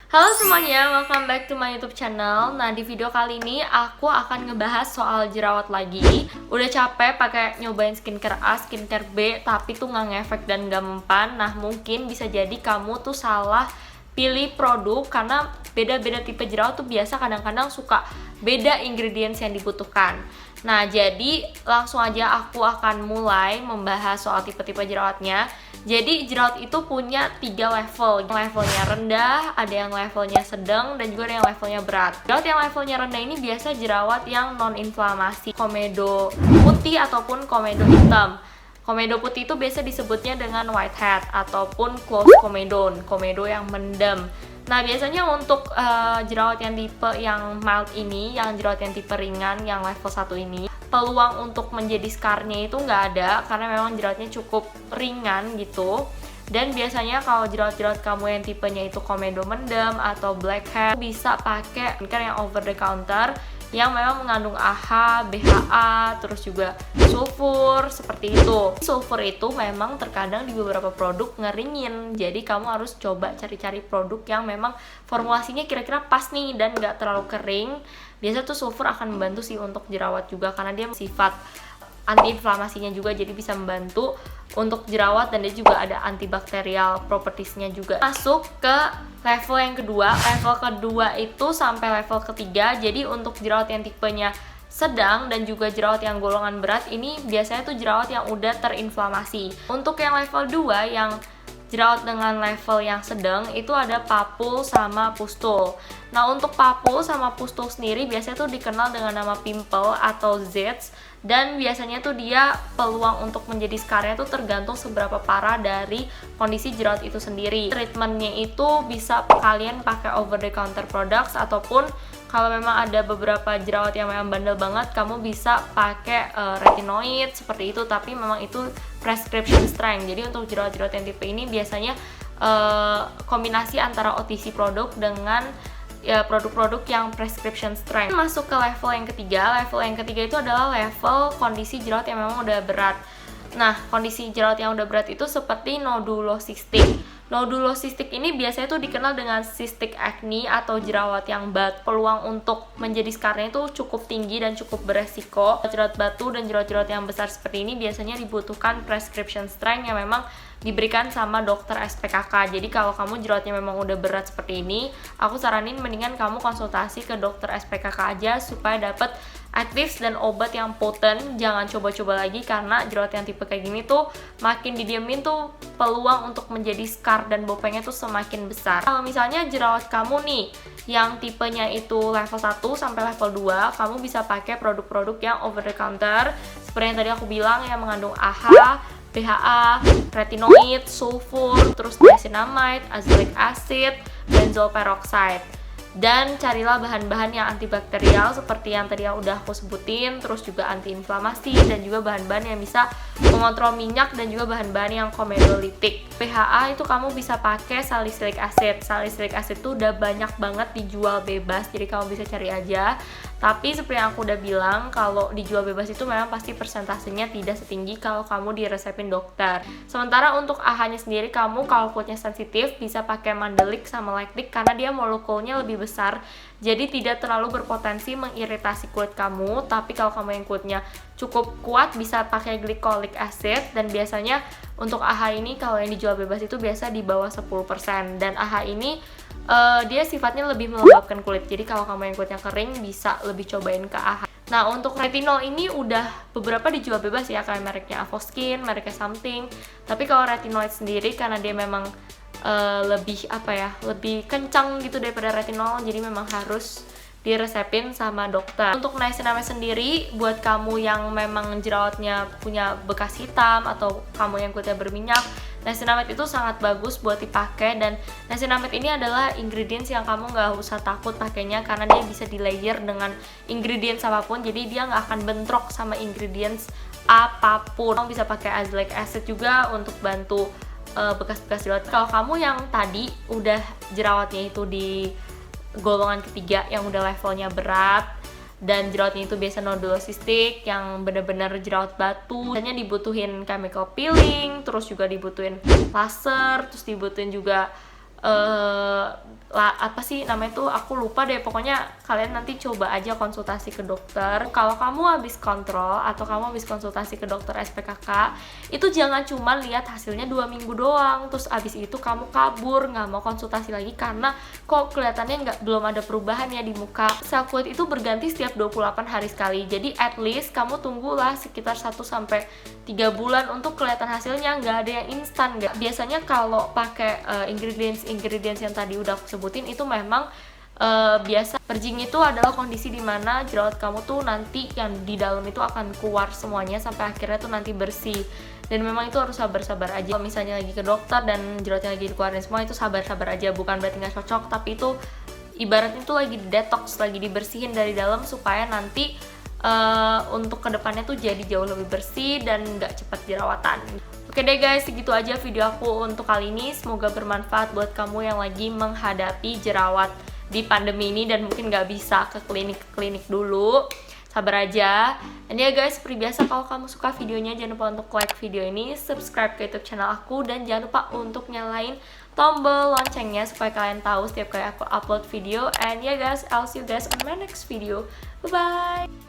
Halo semuanya, welcome back to my YouTube channel. Nah, di video kali ini aku akan ngebahas soal jerawat lagi. Udah capek pakai nyobain skincare A, skincare B, tapi tuh nggak ngefek dan nggak mempan. Nah, mungkin bisa jadi kamu tuh salah pilih produk karena beda-beda tipe jerawat tuh biasa kadang-kadang suka beda ingredients yang dibutuhkan. Nah, jadi langsung aja aku akan mulai membahas soal tipe-tipe jerawatnya. Jadi jerawat itu punya 3 level. Levelnya rendah, ada yang levelnya sedang, dan juga ada yang levelnya berat. Jerawat yang levelnya rendah ini biasa jerawat yang non-inflamasi, komedo putih ataupun komedo hitam. Komedo putih itu biasa disebutnya dengan whitehead ataupun closed komedon, komedo yang mendem. Nah, biasanya untuk jerawat yang tipe yang mild ini, yang jerawat yang tipe ringan, yang level 1 ini, peluang untuk menjadi scarnya itu nggak ada karena memang jerawatnya cukup ringan gitu. Dan biasanya kalau jerawat-jerawat kamu yang tipenya itu komedo mendem atau blackhead, bisa pakai skincare yang over the counter yang memang mengandung AHA, BHA, terus juga sulfur, seperti itu. Sulfur itu memang terkadang di beberapa produk ngeringin, jadi kamu harus coba cari-cari produk yang memang formulasinya kira-kira pas nih dan nggak terlalu kering. Biasa tuh sulfur akan membantu sih untuk jerawat juga karena dia sifat anti-inflamasinya juga, jadi bisa membantu untuk jerawat dan dia juga ada antibakterial propertiesnya juga. Masuk ke level yang kedua. Level kedua itu sampai level ketiga. Jadi untuk jerawat yang tipenya sedang dan juga jerawat yang golongan berat ini biasanya tuh jerawat yang udah terinflamasi. Untuk yang level 2 yang jerawat dengan level yang sedang itu ada papul sama pustul. Nah, untuk papul sama pustul sendiri biasanya tuh dikenal dengan nama pimple atau zits, dan biasanya tuh dia peluang untuk menjadi scarnya tuh tergantung seberapa parah dari kondisi jerawat itu sendiri. Treatmentnya itu bisa kalian pakai over the counter products ataupun kalau memang ada beberapa jerawat yang memang bandel banget, kamu bisa pakai retinoid seperti itu, tapi memang itu prescription strength. Jadi untuk jerawat-jerawat yang tipe ini biasanya kombinasi antara OTC produk dengan ya produk-produk yang prescription strength. Masuk ke level yang ketiga. Level yang ketiga itu adalah level kondisi jerawat yang memang udah berat. Nah, kondisi jerawat yang udah berat itu seperti nodulocystic. Nodulocystic ini biasanya tuh dikenal dengan cystic acne atau jerawat yang peluang untuk menjadi scarnya itu cukup tinggi dan cukup beresiko. Jerawat batu dan jerawat-jerawat yang besar seperti ini biasanya dibutuhkan prescription strength yang memang diberikan sama dokter SPKK. Jadi kalau kamu jerawatnya memang udah berat seperti ini, aku saranin mendingan kamu konsultasi ke dokter SPKK aja supaya dapat aktif dan obat yang potent. Jangan coba-coba lagi karena jerawat yang tipe kayak gini tuh makin didiemin tuh peluang untuk menjadi scar dan bopengnya tuh semakin besar. Kalau misalnya jerawat kamu nih yang tipenya itu level 1 sampai level 2, kamu bisa pakai produk-produk yang over the counter seperti yang tadi aku bilang yang mengandung AHA, BHA, retinoid, sulfur, terus niacinamide, azelaic acid, benzoyl peroxide. Dan carilah bahan-bahan yang antibakterial seperti yang tadi yang udah aku sebutin, terus juga antiinflamasi dan juga bahan-bahan yang bisa mengontrol minyak dan juga bahan-bahan yang komedolitik. PHA itu kamu bisa pakai salicylic acid. Salicylic acid itu udah banyak banget dijual bebas, jadi kamu bisa cari aja. Tapi seperti yang aku udah bilang, kalau dijual bebas itu memang pasti persentasenya tidak setinggi kalau kamu diresepin dokter. Sementara untuk AHA-nya sendiri, kamu kalau kulitnya sensitif bisa pakai mandelic sama lactic karena dia molekulnya lebih besar, jadi tidak terlalu berpotensi mengiritasi kulit kamu. Tapi kalau kamu yang kulitnya cukup kuat bisa pakai glycolic acid, dan biasanya untuk AHA ini kalau yang dijual bebas itu biasa di bawah 10%. Dan AHA ini dia sifatnya lebih melembabkan kulit, jadi kalau kamu yang kulitnya kering bisa lebih cobain ke AHA. Nah, untuk retinol ini udah beberapa dijual bebas ya, kayak mereknya Avoskin, mereknya Something. Tapi kalau retinoid sendiri karena dia memang lebih lebih kencang gitu daripada retinol, jadi memang harus diresepin sama dokter. Untuk niacinamide sendiri buat kamu yang memang jerawatnya punya bekas hitam atau kamu yang kulitnya berminyak, niacinamide itu sangat bagus buat dipakai. Dan niacinamide ini adalah ingredients yang kamu nggak usah takut pakainya karena dia bisa di layer dengan ingredients apapun, jadi dia nggak akan bentrok sama ingredients apapun. Kamu bisa pakai azelaic acid juga untuk bantu bekas-bekas jerawat. Kalau kamu yang tadi udah jerawatnya itu di golongan ketiga yang udah levelnya berat dan jerawatnya itu biasa nodulocystic yang bener-bener jerawat batu, biasanya dibutuhin chemical peeling, terus juga dibutuhin laser, terus dibutuhin juga apa sih namanya tuh, aku lupa deh, pokoknya kalian nanti coba aja konsultasi ke dokter. Kalau kamu habis kontrol atau kamu habis konsultasi ke dokter SPKK, itu jangan cuma lihat hasilnya 2 minggu doang terus abis itu kamu kabur nggak mau konsultasi lagi karena kok kelihatannya belum ada perubahan ya di muka. Sel kulit itu berganti setiap 28 hari sekali, jadi at least kamu tunggulah sekitar 1-3 bulan untuk kelihatan hasilnya, nggak ada yang instan. Nggak, biasanya kalau pakai ingredients yang tadi udah aku sebutin itu memang biasa. Purging itu adalah kondisi dimana jerawat kamu tuh nanti yang di dalam itu akan keluar semuanya sampai akhirnya tuh nanti bersih, dan memang itu harus sabar-sabar aja. Kalau misalnya lagi ke dokter dan jerawatnya lagi dikeluarin semua, itu sabar-sabar aja, bukan berarti nggak cocok, tapi itu ibaratnya tuh lagi detox, lagi dibersihin dari dalam supaya nanti untuk kedepannya tuh jadi jauh lebih bersih dan nggak cepat jerawatan. Oke deh guys, segitu aja video aku untuk kali ini. Semoga bermanfaat buat kamu yang lagi menghadapi jerawat di pandemi ini dan mungkin nggak bisa ke klinik dulu. Sabar aja. Dan ya guys, seperti biasa, kalau kamu suka videonya jangan lupa untuk like video ini, subscribe ke YouTube channel aku, dan jangan lupa untuk nyalain tombol loncengnya supaya kalian tahu setiap kali aku upload video. And ya guys, I'll see you guys on my next video. Bye bye.